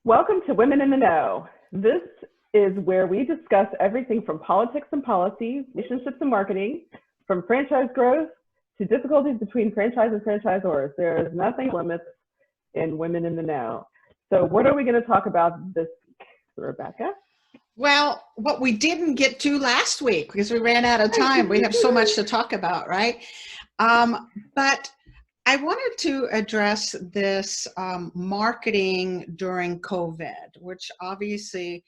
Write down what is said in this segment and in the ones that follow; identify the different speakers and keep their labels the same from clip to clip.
Speaker 1: Welcome to Women in the Know. This is where we discuss everything from politics and policy, relationships and marketing, from franchise growth to difficulties between franchise and franchisors. There is nothing limits in Women in the Know. So what are we going to talk about this week, Rebecca?
Speaker 2: Well, what we didn't get to last week because we ran out of time. We have so much to talk about, right? But I wanted to address this marketing during COVID, which obviously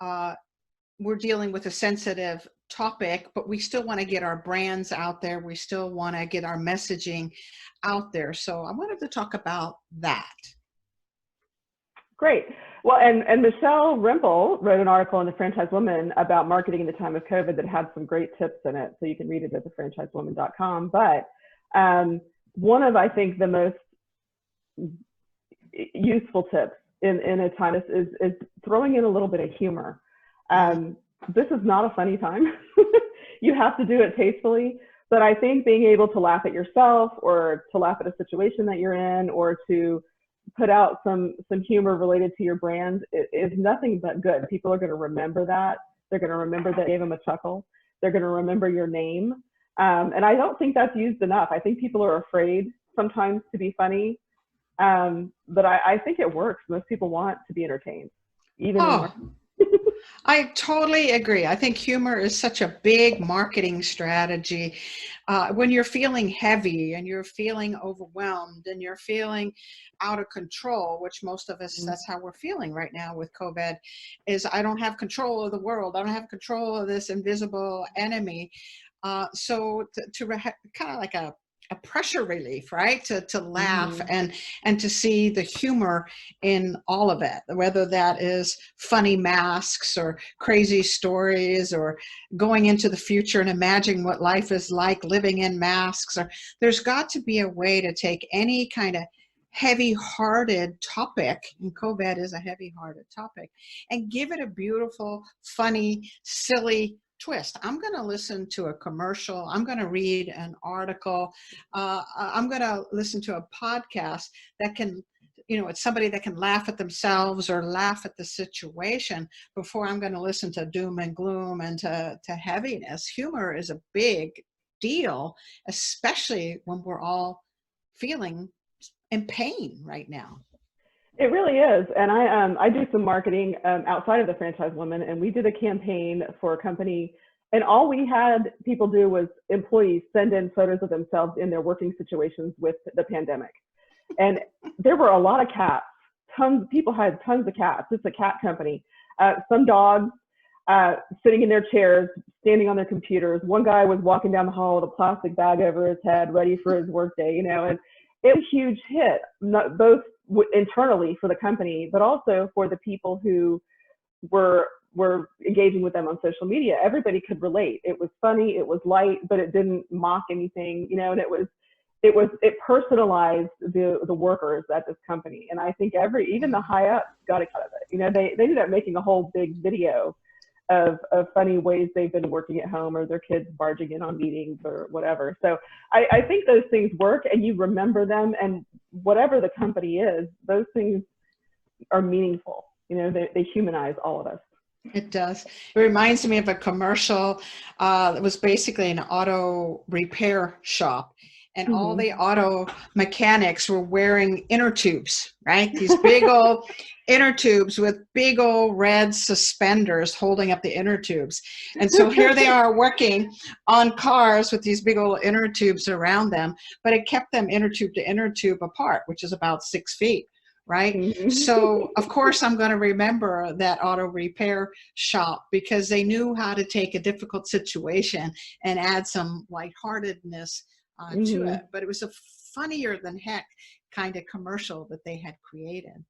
Speaker 2: we're dealing with a sensitive topic, but we still want to get our brands out there. We still want to get our messaging out there. So I wanted to talk about that.
Speaker 1: Great. Well, and Michele Rempel wrote an article in the Franchise Woman about marketing in the time of COVID that had some great tips in it. So you can read it at thefranchisewoman.com. But one of, I think, the most useful tips in a time is throwing in a little bit of humor. This is not a funny time. You have to do it tastefully. But I think being able to laugh at yourself or to laugh at a situation that you're in or to put out some humor related to your brand is nothing but good. People are going to remember that. They're going to remember that you gave them a chuckle. They're going to remember your name. And I don't think that's used enough. I think people are afraid sometimes to be funny. But I think it works. Most people want to be entertained.
Speaker 2: I totally agree. I think humor is such a big marketing strategy. When you're feeling heavy and you're feeling overwhelmed and you're feeling out of control, which most of us, that's how we're feeling right now with COVID, is I don't have control of the world. I don't have control of this invisible enemy. So to kind of like a pressure relief, right? To laugh and to see the humor in all of it, whether that is funny masks or crazy stories or going into the future and imagining what life is like living in masks. Or there's got to be a way to take any kind of heavy-hearted topic, and COVID is a heavy-hearted topic, and give it a beautiful, funny, silly twist. I'm going to listen to a commercial. I'm going to read an article. I'm going to listen to a podcast that can, it's somebody that can laugh at themselves or laugh at the situation before I'm going to listen to doom and gloom and to heaviness. Humor is a big deal, especially when we're all feeling in pain right now.
Speaker 1: It really is. And I do some marketing outside of the Franchise Woman, and we did a campaign for a company, and all we had people do was employees send in photos of themselves in their working situations with the pandemic. And there were a lot of cats. People had tons of cats. It's a cat company. Some dogs sitting in their chairs, standing on their computers. One guy was walking down the hall with a plastic bag over his head, ready for his workday, and it was a huge hit, both internally for the company, but also for the people who were engaging with them on social media. Everybody could relate. It was funny, it was light, but it didn't mock anything, and it personalized the workers at this company. And I think even the high ups got a cut of it. They ended up making a whole big video of funny ways they've been working at home or their kids barging in on meetings or whatever. So I think those things work and you remember them, and whatever the company is, those things are meaningful. They humanize all of us.
Speaker 2: It does. It reminds me of a commercial that was basically an auto repair shop. And all the auto mechanics were wearing inner tubes, right? These big old inner tubes with big old red suspenders holding up the inner tubes. And so here they are working on cars with these big old inner tubes around them, but it kept them inner tube to inner tube apart, which is about 6 feet. Right. So, of course, I'm going to remember that auto repair shop because they knew how to take a difficult situation and add some lightheartedness to it. But it was a funnier than heck kind of commercial that they had created.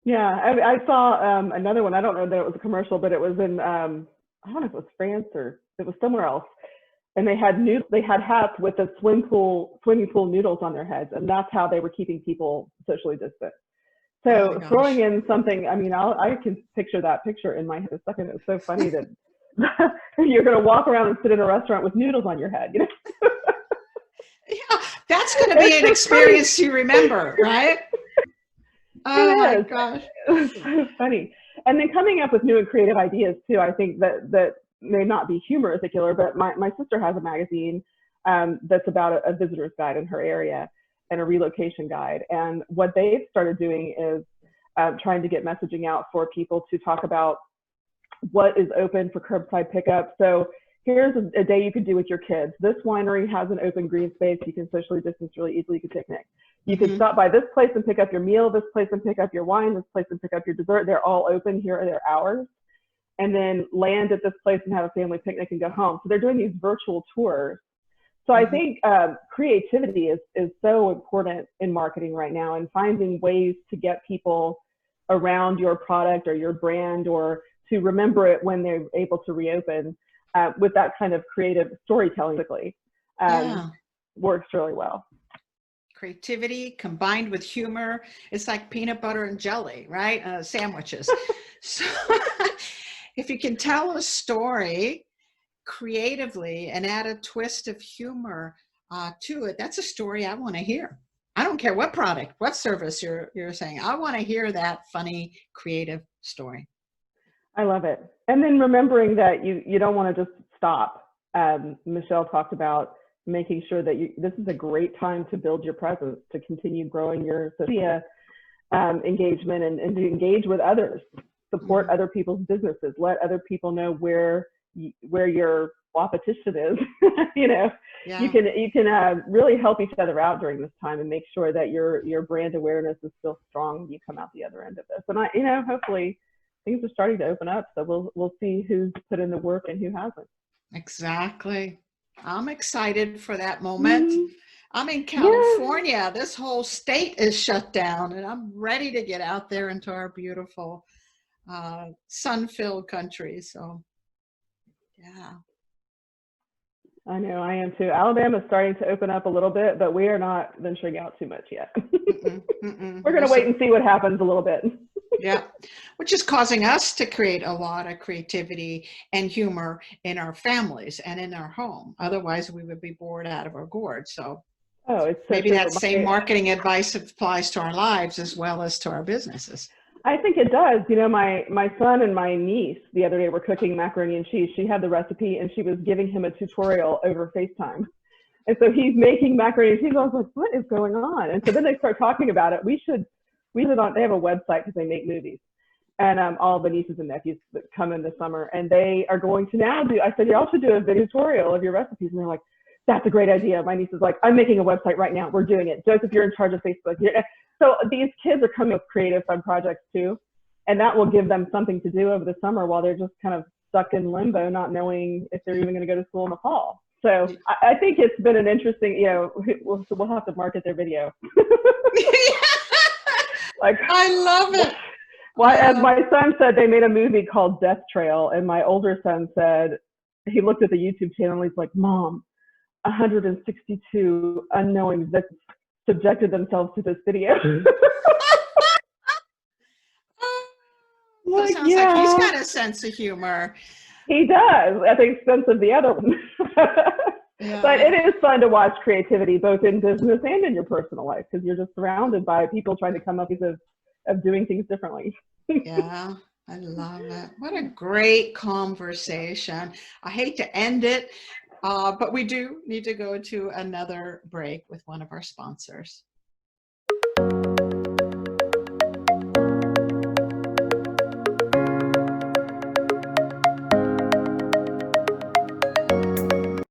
Speaker 1: Yeah, I saw another one. I don't know that it was a commercial, but it was in, I don't know if it was France or it was somewhere else. And they had hats with the swimming pool noodles on their heads. And that's how they were keeping people socially distant. So throwing in something, I can picture that picture in my head a second. It's so funny that you're going to walk around and sit in a restaurant with noodles on your head.
Speaker 2: Yeah, that's going to be an experience you remember, right? Oh my
Speaker 1: It is.
Speaker 2: gosh.
Speaker 1: It's so funny. And then coming up with new and creative ideas too. I think that may not be humor in particular, but my sister has a magazine that's about a visitor's guide in her area and a relocation guide. And what they've started doing is trying to get messaging out for people to talk about what is open for curbside pickup. So here's a day you could do with your kids. This winery has an open green space. You can socially distance really easily. You could picnic. You could stop by this place and pick up your meal, this place and pick up your wine, this place and pick up your dessert. They're all open. Here are their hours. And then land at this place and have a family picnic and go home. So they're doing these virtual tours. So I think creativity is so important in marketing right now, and finding ways to get people around your product or your brand, or to remember it when they're able to reopen with that kind of creative storytelling works really well.
Speaker 2: Creativity combined with humor. It's like peanut butter and jelly, right? Sandwiches. So if you can tell a story creatively and add a twist of humor to it, that's a story I want to hear. I don't care what product, what service you're saying. I want to hear that funny, creative story.
Speaker 1: I love it. And then remembering that you don't want to just stop. Michele talked about making sure that this is a great time to build your presence, to continue growing your social media engagement, and to engage with others, support other people's businesses, let other people know where your competition is. You can really help each other out during this time and make sure that your brand awareness is still strong when you come out the other end of this. And hopefully things are starting to open up, so we'll see who's put in the work and who hasn't.
Speaker 2: Exactly. I'm excited for that moment. I'm in California. Yes. This whole state is shut down, and I'm ready to get out there into our beautiful sun-filled country. So, yeah.
Speaker 1: I know, I am too. Alabama's starting to open up a little bit, but we are not venturing out too much yet. We're going to wait and see what happens a little bit.
Speaker 2: Yeah, which is causing us to create a lot of creativity and humor in our families and in our home. Otherwise, we would be bored out of our gourd. So, maybe that same marketing advice applies to our lives as well as to our businesses.
Speaker 1: I think it does. My son and my niece the other day were cooking macaroni and cheese. She had the recipe and she was giving him a tutorial over FaceTime. And so he's making macaroni and cheese. I was like, what is going on? And so then they start talking about it. They have a website because they make movies. And all the nieces and nephews that come in this summer, and they are going to now I said, y'all should do a video tutorial of your recipes. And they're like, that's a great idea. My niece is like, I'm making a website right now. We're doing it. Joseph, you're in charge of Facebook. So these kids are coming with creative fun projects too. And that will give them something to do over the summer while they're just kind of stuck in limbo, not knowing if they're even going to go to school in the fall. So I think it's been an interesting, we'll have to market their video.
Speaker 2: I love it.
Speaker 1: Well, as my son said, they made a movie called Death Trail, and my older son said, he looked at the YouTube channel and he's like, Mom, 162 unknowing victims subjected themselves to this video.
Speaker 2: Sounds like he's got a sense of humor.
Speaker 1: He does, at the expense of the other one. But it is fun to watch creativity both in business and in your personal life, because you're just surrounded by people trying to come up with of doing things differently.
Speaker 2: Yeah, I love it. What a great conversation. I hate to end it, but we do need to go to another break with one of our sponsors.